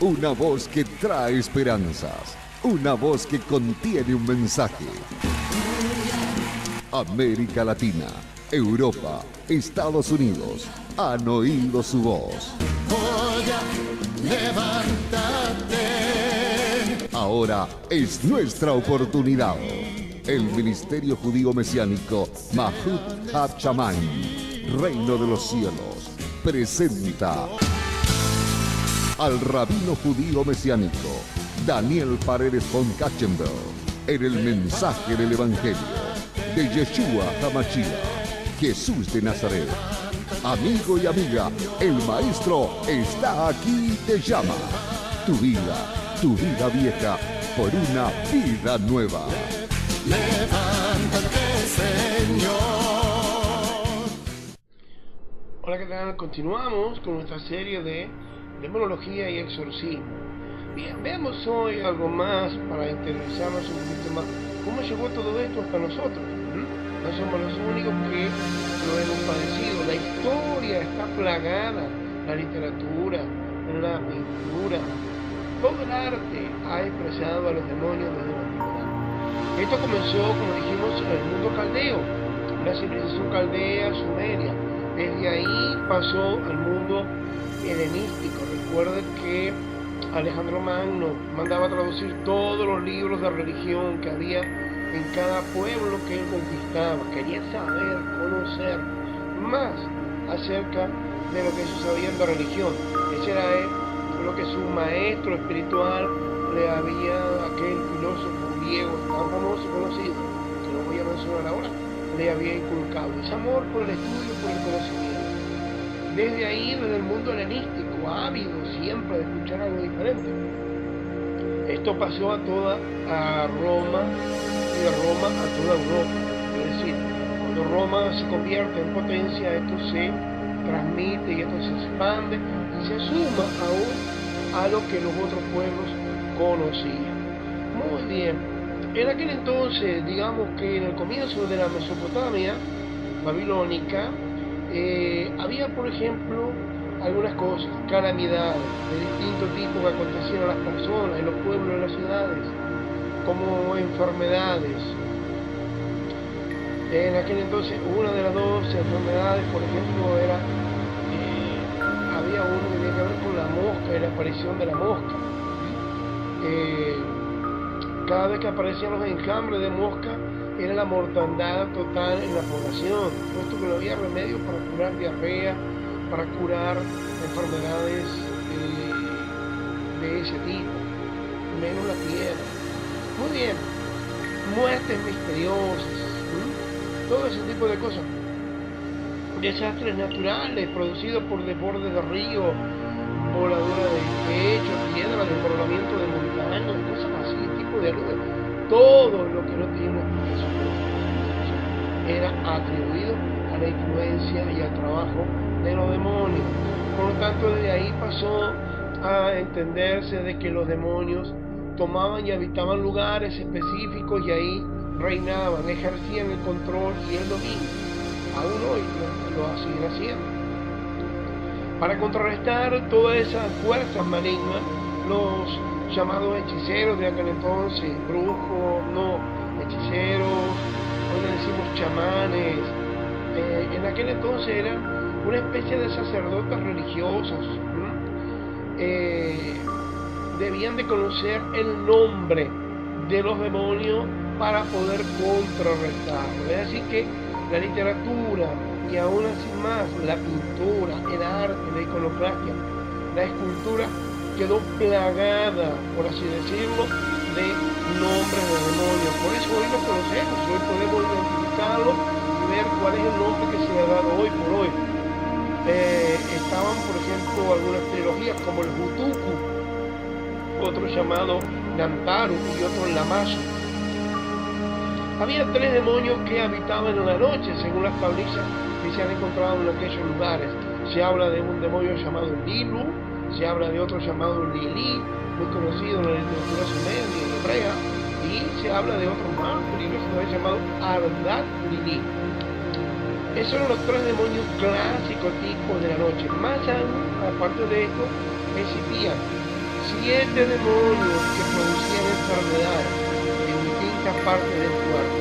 Una voz que trae esperanzas. Una voz que contiene un mensaje. América Latina, Europa, Estados Unidos han oído su voz. Levántate. Ahora es nuestra oportunidad. El Ministerio Judío Mesiánico Mahut HaShamayim, Reino de los Cielos, presenta al rabino judío mesiánico Daniel Paredes von Katzenberg en el mensaje del Evangelio de Yeshua HaMashiach, Jesús de Nazaret. Amigo y amiga, el Maestro está aquí y te llama. Tu vida vieja, por una vida nueva. Levántate, Señor. Hola, ¿qué tal? Continuamos con nuestra serie de demonología y exorcismo. Bien, veamos hoy algo más para interesarnos un poquito más. ¿Cómo llegó todo esto hasta nosotros? No somos los únicos que lo hemos padecido. La historia está plagada, la literatura, la pintura, todo el arte ha expresado a los demonios desde la antigüedad. Esto comenzó, como dijimos, en el mundo caldeo, la civilización caldea, sumeria. Desde ahí pasó al mundo helenístico. Recuerden que Alejandro Magno mandaba a traducir todos los libros de religión que había en cada pueblo que él conquistaba. Quería saber, conocer más acerca de lo que ellos sabían de religión. Ese era lo que su maestro espiritual le había, aquel filósofo griego tan famoso y conocido, que no voy a mencionar ahora, le había inculcado ese amor por el estudio, por el conocimiento. Desde ahí, desde el mundo helenístico, ávido siempre de escuchar algo diferente. Esto pasó a Roma, y de Roma a toda Europa. Es decir, cuando Roma se convierte en potencia, esto se transmite y esto se expande y se suma aún a lo que los otros pueblos conocían. Muy bien. En aquel entonces, digamos que en el comienzo de la Mesopotamia babilónica, había, por ejemplo, algunas cosas, calamidades de distintos tipos que acontecían a las personas, en los pueblos, en las ciudades, como enfermedades. En aquel entonces, una de las dos enfermedades, por ejemplo, era, había uno que tenía que ver con la mosca y la aparición de la mosca. Cada vez que aparecían los enjambres de mosca, era la mortandad total en la población, puesto que no había remedio para curar diarrea, para curar enfermedades de ese tipo, menos la tierra. Muy bien, muertes misteriosas, todo ese tipo de cosas. Desastres naturales producidos por desbordes de ríos, voladura de techos, piedras, desbordamiento de montañas, cosas así, tipo de nubes. Todo lo que no tiene una explicación era atribuido a la influencia y al trabajo de los demonios. Por lo tanto, desde ahí pasó a entenderse de que los demonios tomaban y habitaban lugares específicos y ahí reinaban, ejercían el control y el dominio. Aún hoy lo siguen haciendo. Para contrarrestar todas esas fuerzas malignas, los llamados hechiceros de aquel entonces, brujos, hechiceros, hoy le decimos chamanes, en aquel entonces eran una especie de sacerdotes religiosos, debían de conocer el nombre de los demonios para poder contrarrestarlo. Es decir que la literatura y aún así más la pintura, el arte, la iconoclastia, la escultura quedó plagada, por así decirlo, de nombres de demonios. Por eso hoy lo conocemos, hoy podemos identificarlo y ver cuál es el nombre que se le ha dado hoy por hoy. Estaban, por ejemplo, algunas trilogías como el Hutuku, otro llamado Namtaru y otro Lamasu. Había 3 demonios que habitaban en la noche, según las tablillas que se han encontrado en aquellos lugares. Se habla de un demonio llamado Lilu, se habla de otro llamado Lili, muy conocido en la literatura sumeria y hebrea, y se habla de otro más peligroso llamado Ardat Lili. Esos eran los 3 demonios clásicos tipos de la noche. Más aún, aparte de esto, existían 7 demonios que producían enfermedades en distintas partes del cuerpo.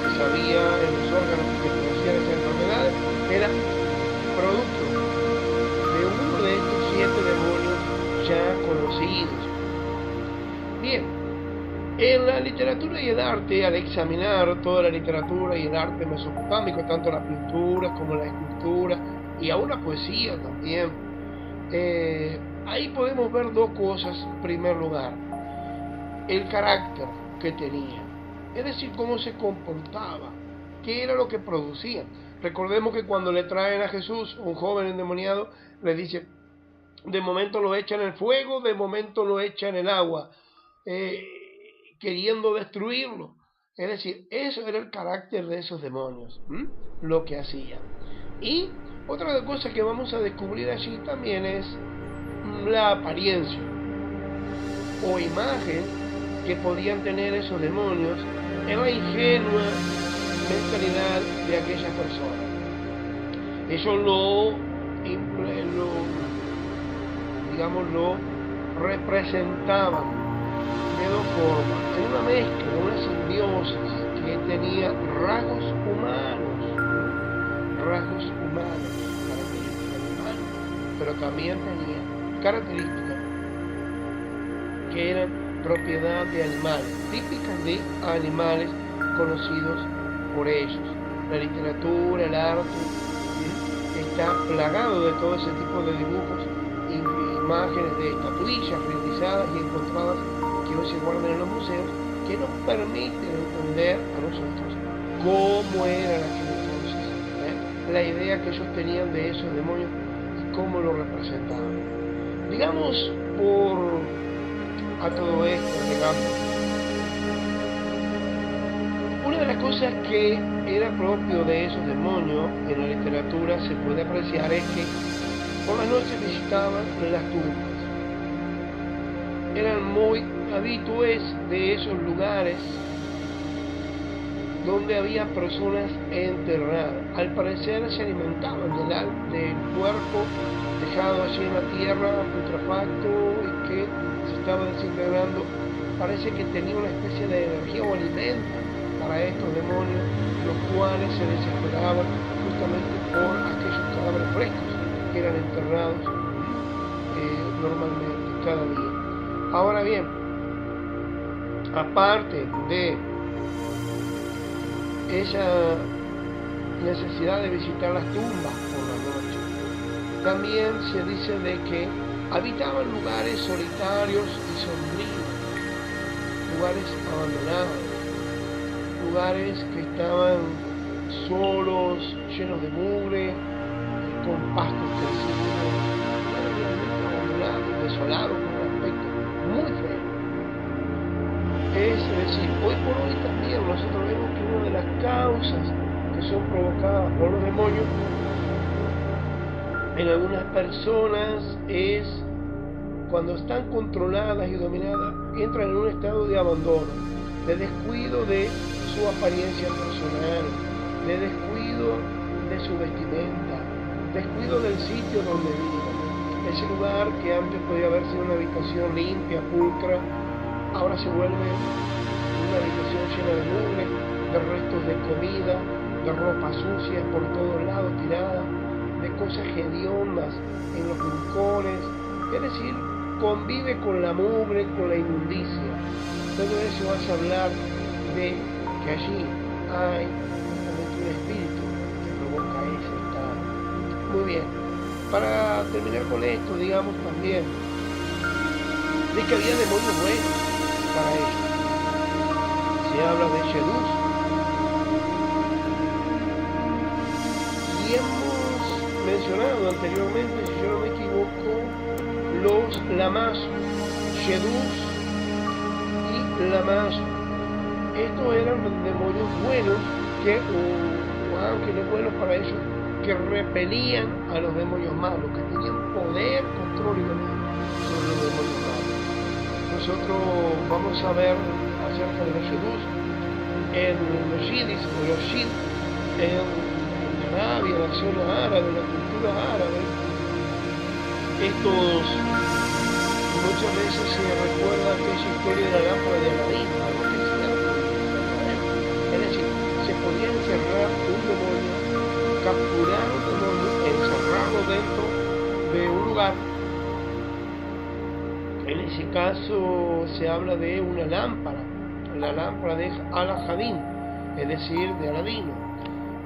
Se sabía en los órganos que producían esas enfermedades, era producto de uno de estos 7 demonios ya conocidos. Bien, en la literatura y el arte, al examinar toda la literatura y el arte mesopotámico, tanto la pintura como la escultura y aún la poesía también, ahí podemos ver dos cosas. En primer lugar, el carácter que tenía, es decir, cómo se comportaba, qué era lo que producían. Recordemos que cuando le traen a Jesús un joven endemoniado, le dice, de momento lo echa en el fuego, de momento lo echa en el agua, queriendo destruirlo. Es decir, eso era el carácter de esos demonios, lo que hacían. Y otra cosa que vamos a descubrir allí también es la apariencia o imagen que podían tener esos demonios en la ingenua mentalidad de aquellas personas. Ellos lo representaban de dos formas, en una mezcla, una simbiosis que tenía rasgos humanos, características humanas, pero también tenía características que eran propiedad de animales, típicas de animales conocidos por ellos. La literatura, el arte, está plagado de todo ese tipo de dibujos, imágenes de estatuillas realizadas y encontradas que hoy se guardan en los museos, que nos permiten entender a nosotros cómo eran aquel entonces, la idea que ellos tenían de esos demonios y cómo lo representaban. Digamos, a todo esto, una de las cosas que era propio de esos demonios en la literatura se puede apreciar es que por las noches visitaban las tumbas. Eran muy habituales de esos lugares donde había personas enterradas. Al parecer se alimentaban del cuerpo dejado allí en la tierra, putrefacto, y que se estaba desintegrando. Parece que tenía una especie de energía o alimento para estos demonios, los cuales se desesperaban justamente por aquellos cadáveres frescos que eran enterrados normalmente cada día. Ahora bien, aparte de esa necesidad de visitar las tumbas por la noche, también se dice de que habitaban lugares solitarios y sombríos, lugares abandonados, lugares que estaban solos, llenos de mugre, con pastos crecidos, realmente abandonados, desolados, con un aspecto muy feo. Es decir, hoy por hoy también nosotros vemos que una de las causas que son provocadas por los demonios en algunas personas es cuando están controladas y dominadas, entran en un estado de abandono, de descuido de su apariencia personal, de descuido de su vestimenta, descuido del sitio donde viven. Ese lugar que antes podía haber sido una habitación limpia, pulcra, ahora se vuelve una habitación llena de mugre, de restos de comida, de ropa sucia por todos lados tirada, de cosas hediondas en los rincones. Es decir, convive con la mugre, con la inmundicia. Todo eso hace hablar de que allí hay un espíritu que provoca ese estado. Muy bien, para terminar con esto, digamos también de que había demonios buenos para ellos. Se habla de Shedús, y hemos mencionado anteriormente, si yo no me equivoco, los Lamazu, Shedús y Lamazu. Estos eran demonios buenos, o ángeles buenos para ellos, que repelían a los demonios malos, que tenían poder, control y dominio sobre los demonios malos. Nosotros vamos a ver acerca de los Shedús en los Yidis o los Shid, en Arabia, la zona árabe, la cultura árabe. Estos Muchas veces se recuerda aquella historia de la lámpara de Aladín, algo que es cierto, es decir, se podía encerrar un demonio, capturar un demonio, encerrarlo dentro de un lugar. En ese caso se habla de una lámpara, la lámpara de Alajadín, es decir, de Aladino.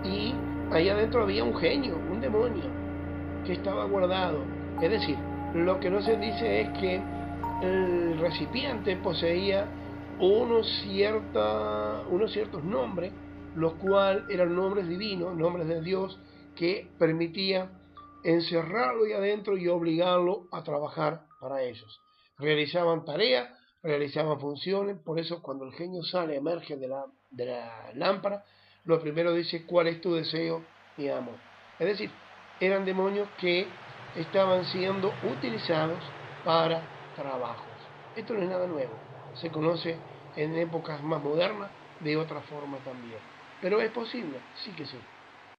Y ahí adentro había un genio, un demonio, que estaba guardado. Es decir, lo que no se dice es que el recipiente poseía unos ciertos nombres, los cuales eran nombres divinos, nombres de Dios, que permitía encerrarlo ahí adentro y obligarlo a trabajar para ellos. Realizaban tareas, realizaban funciones, por eso cuando el genio sale, emerge de la lámpara, lo primero dice: ¿cuál es tu deseo, mi amo? Es decir, eran demonios que estaban siendo utilizados para trabajos. Esto no es nada nuevo, se conoce en épocas más modernas de otra forma también. Pero es posible, sí que sí.